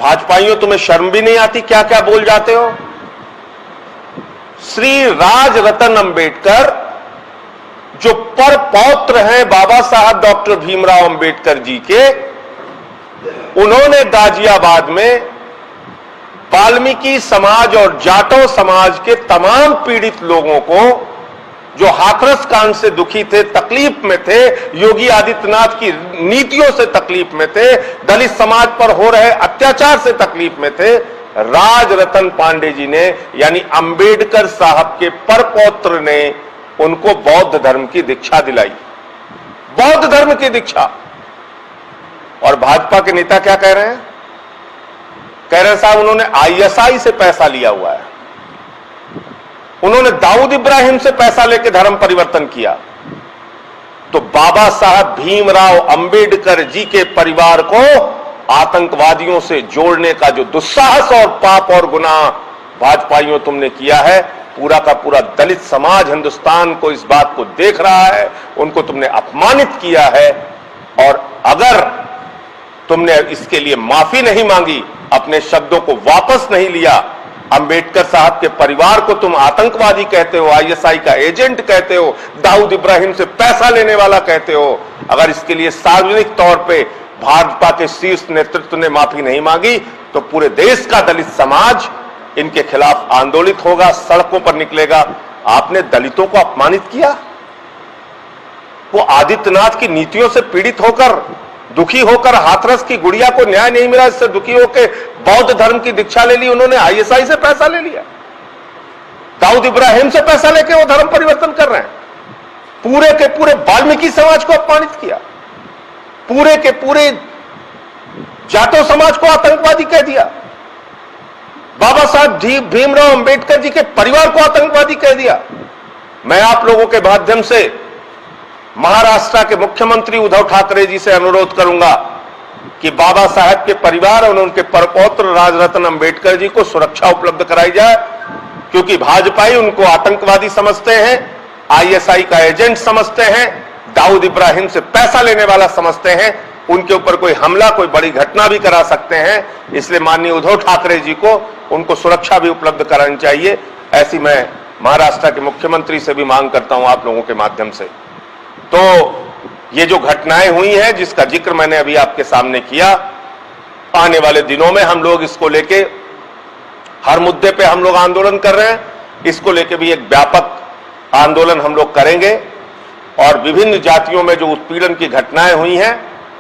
भाजपाइयों, तुम्हें शर्म भी नहीं आती? क्या क्या बोल जाते हो। श्री राजरतन अंबेडकर जो पर पौत्र हैं बाबा साहब डॉक्टर भीमराव अंबेडकर जी के, उन्होंने गाजियाबाद में वाल्मीकि समाज और जाटव समाज के तमाम पीड़ित लोगों को, जो हाथरस कांड से दुखी थे, तकलीफ में थे, योगी आदित्यनाथ की नीतियों से तकलीफ में थे, दलित समाज पर हो रहे अत्याचार से तकलीफ में थे, राजरतन पांडे जी ने यानी अंबेडकर साहब के परपौत्र ने उनको बौद्ध धर्म की दीक्षा दिलाई। बौद्ध धर्म की दीक्षा। और भाजपा के नेता क्या कह रहे हैं? कह रहे हैं साहब उन्होंने आईएसआई से पैसा लिया हुआ है, उन्होंने दाऊद इब्राहिम से पैसा लेकर धर्म परिवर्तन किया। तो बाबा साहब भीमराव अंबेडकर जी के परिवार को आतंकवादियों से जोड़ने का जो दुस्साहस और पाप और गुनाह भाजपाइयों तुमने किया है, पूरा का पूरा दलित समाज हिंदुस्तान को इस बात को देख रहा है, उनको तुमने अपमानित किया है। और अगर तुमने इसके लिए माफी नहीं मांगी, अपने शब्दों को वापस नहीं लिया, अंबेडकर साहब के परिवार को तुम आतंकवादी कहते हो, आईएसआई का एजेंट कहते हो, दाऊद इब्राहिम से पैसा लेने वाला कहते हो, अगर इसके लिए सार्वजनिक तौर पे भाजपा के शीर्ष नेतृत्व ने माफी नहीं मांगी, तो पूरे देश का दलित समाज इनके खिलाफ आंदोलित होगा, सड़कों पर निकलेगा। आपने दलितों को अपमानित किया। वो आदित्यनाथ की नीतियों से पीड़ित होकर, दुखी होकर, हाथरस की गुड़िया को न्याय नहीं मिला, इससे दुखी होकर बौद्ध धर्म की दीक्षा ले ली, उन्होंने आईएसआई से पैसा ले लिया, दाऊद इब्राहिम से पैसा लेके वो धर्म परिवर्तन कर रहे हैं, पूरे के पूरे वाल्मीकि समाज को अपमानित किया, पूरे के पूरे जाटव समाज को आतंकवादी कह दिया, बाबा साहब भीमराव अंबेडकर जी के परिवार को आतंकवादी कह दिया। मैं आप लोगों के माध्यम से महाराष्ट्र के मुख्यमंत्री उद्धव ठाकरे जी से अनुरोध करूंगा कि बाबा साहब के परिवार और उनके परपौत्र राजरतन अंबेडकर जी को सुरक्षा उपलब्ध कराई जाए, क्योंकि भाजपाई उनको आतंकवादी समझते हैं, आईएसआई का एजेंट समझते हैं, दाऊद इब्राहिम से पैसा लेने वाला समझते हैं, उनके ऊपर कोई हमला, कोई बड़ी घटना भी करा सकते हैं। इसलिए माननीय उद्धव ठाकरे जी को उनको सुरक्षा भी उपलब्ध करानी चाहिए। ऐसी मैं महाराष्ट्र के मुख्यमंत्री से भी मांग करता हूं आप लोगों के माध्यम से। तो ये जो घटनाएं हुई हैं, जिसका जिक्र मैंने अभी आपके सामने किया, आने वाले दिनों में हम लोग इसको लेके हर मुद्दे पे हम लोग आंदोलन कर रहे हैं, इसको लेके भी एक व्यापक आंदोलन हम लोग करेंगे और विभिन्न जातियों में जो उत्पीड़न की घटनाएं हुई हैं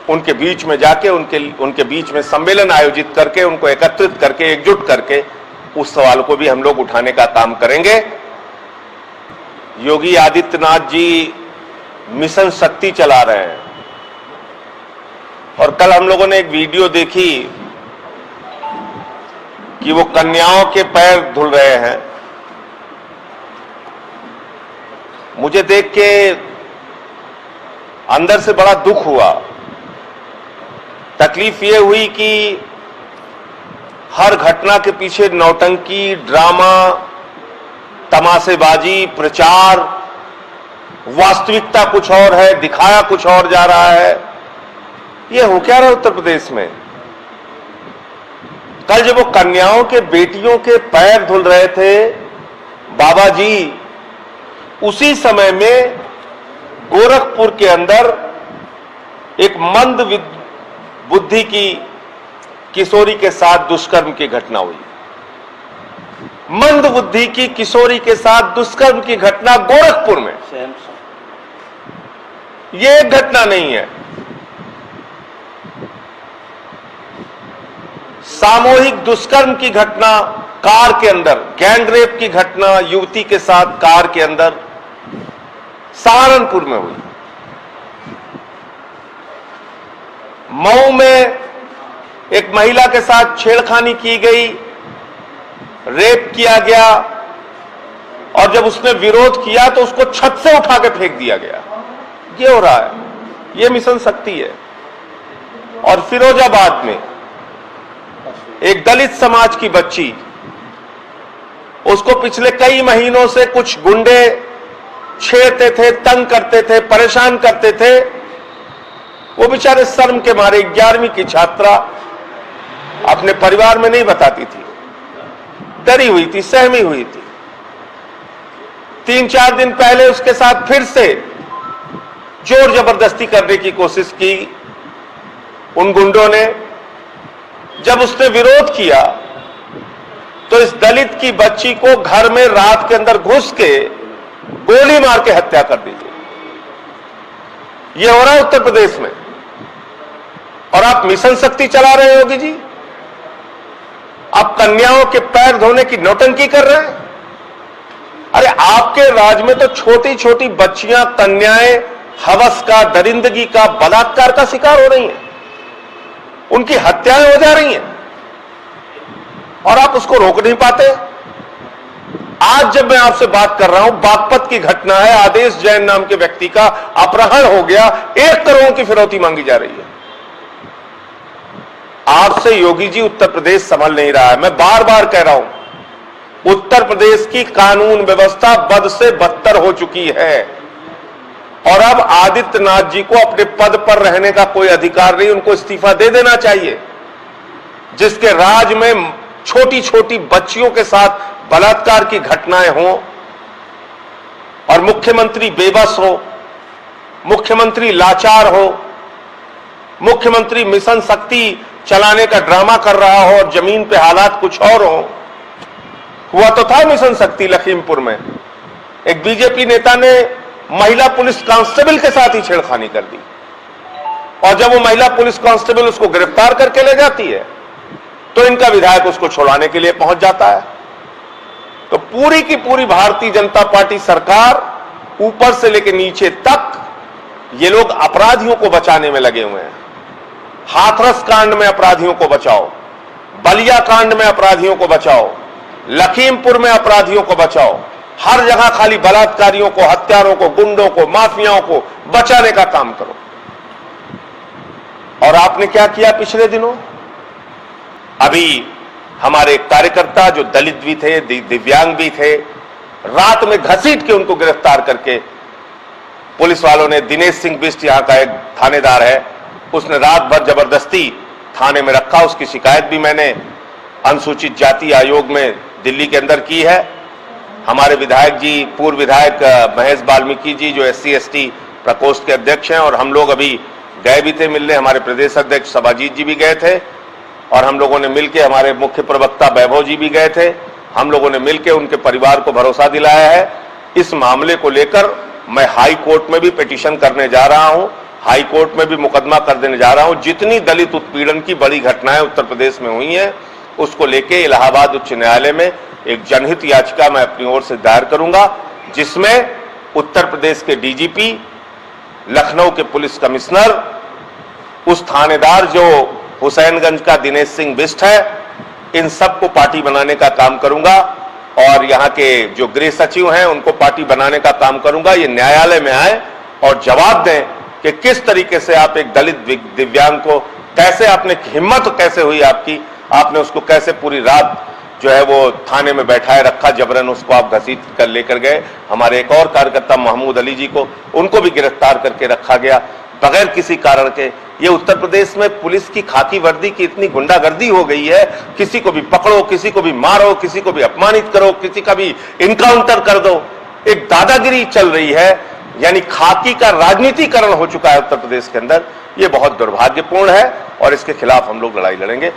उनके बीच में जाके उनके बीच में सम्मेलन आयोजित करके, उनको एकत्रित करके, एकजुट करके उस सवाल को भी हम लोग उठाने का काम करेंगे। योगी आदित्यनाथ जी मिशन शक्ति चला रहे हैं और कल हम लोगों ने एक वीडियो देखी कि वो कन्याओं के पैर धुल रहे हैं। मुझे देख के अंदर से बड़ा दुख हुआ। तकलीफ ये हुई कि हर घटना के पीछे नौटंकी, ड्रामा, तमाशेबाजी, प्रचार, वास्तविकता कुछ और है, दिखाया कुछ और जा रहा है। ये हो क्या रहा है उत्तर प्रदेश में? कल जब वो कन्याओं के, बेटियों के पैर धुल रहे थे बाबा जी, उसी समय में गोरखपुर के अंदर एक मंद बुद्धि की किशोरी के साथ दुष्कर्म की घटना हुई। मंद बुद्धि की किशोरी के साथ दुष्कर्म की घटना गोरखपुर में। यह एक घटना नहीं है, सामूहिक दुष्कर्म की घटना कार के अंदर, गैंगरेप की घटना युवती के साथ कार के अंदर सहारनपुर में हुई। मऊ में एक महिला के साथ छेड़खानी की गई, रेप किया गया और जब उसने विरोध किया तो उसको छत से उठा के फेंक दिया गया। ये हो रहा है, ये मिशन शक्ति है। और फिरोजाबाद में एक दलित समाज की बच्ची, उसको पिछले कई महीनों से कुछ गुंडे छेड़ते थे, तंग करते थे, परेशान करते थे। वो बेचारे शर्म के मारे 11वीं की छात्रा, अपने परिवार में नहीं बताती थी, डरी हुई थी, सहमी हुई थी। 3-4 दिन पहले उसके साथ फिर से जोर जबरदस्ती करने की कोशिश की उन गुंडों ने। जब उसने विरोध किया तो इस दलित की बच्ची को घर में रात के अंदर घुस के गोली मार के हत्या कर दी। यह हो रहा है उत्तर प्रदेश में, और आप मिशन शक्ति चला रहे हो योगी जी। आप कन्याओं के पैर धोने की नौटंकी कर रहे हैं। अरे आपके राज्य में तो छोटी छोटी बच्चियां, कन्याएं हवस का, दरिंदगी का, बलात्कार का शिकार हो रही हैं, उनकी हत्याएं हो जा रही हैं, और आप उसको रोक नहीं पाते। आज जब मैं आपसे बात कर रहा हूं, बागपत की घटना है, आदेश जैन नाम के व्यक्ति का अपहरण हो गया, 1 करोड़ की फिरौती मांगी जा रही है। आपसे योगी जी उत्तर प्रदेश संभल नहीं रहा है। मैं बार बार कह रहा हूं, उत्तर प्रदेश की कानून व्यवस्था बद से बदतर हो चुकी है, और अब आदित्यनाथ जी को अपने पद पर रहने का कोई अधिकार नहीं, उनको इस्तीफा दे देना चाहिए। जिसके राज में छोटी छोटी बच्चियों के साथ बलात्कार की घटनाएं हों और मुख्यमंत्री बेबस हो, मुख्यमंत्री लाचार हो, मुख्यमंत्री मिशन शक्ति चलाने का ड्रामा कर रहा हो और जमीन पे हालात कुछ और हो। हुआ तो था मिशन शक्ति लखीमपुर में, एक बीजेपी नेता ने महिला पुलिस कांस्टेबल के साथ ही छेड़खानी कर दी, और जब वो महिला पुलिस कांस्टेबल उसको गिरफ्तार करके ले जाती है तो इनका विधायक उसको छुड़ाने के लिए पहुंच जाता है। तो पूरी की पूरी भारतीय जनता पार्टी सरकार ऊपर से लेकर नीचे तक ये लोग अपराधियों को बचाने में लगे हुए हैं। हाथरस कांड में अपराधियों को बचाओ, बलिया कांड में अपराधियों को बचाओ, लखीमपुर में अपराधियों को बचाओ। हर जगह खाली बलात्कारियों को, हत्यारों को, गुंडों को, माफियाओं को बचाने का काम करो। और आपने क्या किया पिछले दिनों? अभी हमारे कार्यकर्ता जो दलित भी थे, दिव्यांग भी थे, रात में घसीट के उनको गिरफ्तार करके पुलिस वालों ने, दिनेश सिंह बिष्ट यहां का एक थानेदार है, उसने रात भर जबरदस्ती थाने में रखा। उसकी शिकायत भी मैंने अनुसूचित जाति आयोग में दिल्ली के अंदर की है। हमारे विधायक जी, पूर्व विधायक महेश वाल्मीकि जी जो SC ST प्रकोष्ठ के अध्यक्ष हैं, और हम लोग अभी गए भी थे मिलने, हमारे प्रदेश अध्यक्ष सभाजीत जी भी गए थे, और हम लोगों ने मिलकर, हमारे मुख्य प्रवक्ता वैभव जी भी गए थे, हम लोगों ने मिलकर उनके परिवार को भरोसा दिलाया है। इस मामले को लेकर मैं हाई कोर्ट में भी पिटीशन करने जा रहा हूं, हाई कोर्ट में भी मुकदमा कर देने जा रहा हूं। जितनी दलित उत्पीड़न की बड़ी घटनाएं उत्तर प्रदेश में हुई हैं, उसको लेके इलाहाबाद उच्च न्यायालय में एक जनहित याचिका मैं अपनी ओर से दायर करूंगा, जिसमें उत्तर प्रदेश के DGP, लखनऊ के पुलिस कमिश्नर, उस थानेदार जो हुसैनगंज का दिनेश सिंह बिष्ट है, इन सबको पार्टी बनाने का काम करूंगा, और यहां के जो गृह सचिव हैं उनको पार्टी बनाने का काम करूंगा। ये न्यायालय में आए और जवाब दें कि किस तरीके से आप एक दलित दिव्यांग को, कैसे आपने, हिम्मत कैसे हुई आपकी, आपने उसको कैसे पूरी रात जो है वो थाने में बैठाए रखा, जबरन उसको आप घसीट कर लेकर गए। हमारे एक और कार्यकर्ता महमूद अली जी को, उनको भी गिरफ्तार करके रखा गया बगैर किसी कारण के। ये उत्तर प्रदेश में पुलिस की खाकी वर्दी की इतनी गुंडागर्दी हो गई है, किसी को भी पकड़ो, किसी को भी मारो, किसी को भी अपमानित करो, किसी का भी इनकाउंटर कर दो, एक दादागिरी चल रही है, यानी खाकी का राजनीतिकरण हो चुका है उत्तर प्रदेश के अंदर। ये बहुत दुर्भाग्यपूर्ण है, और इसके खिलाफ हम लोग लड़ाई लड़ेंगे।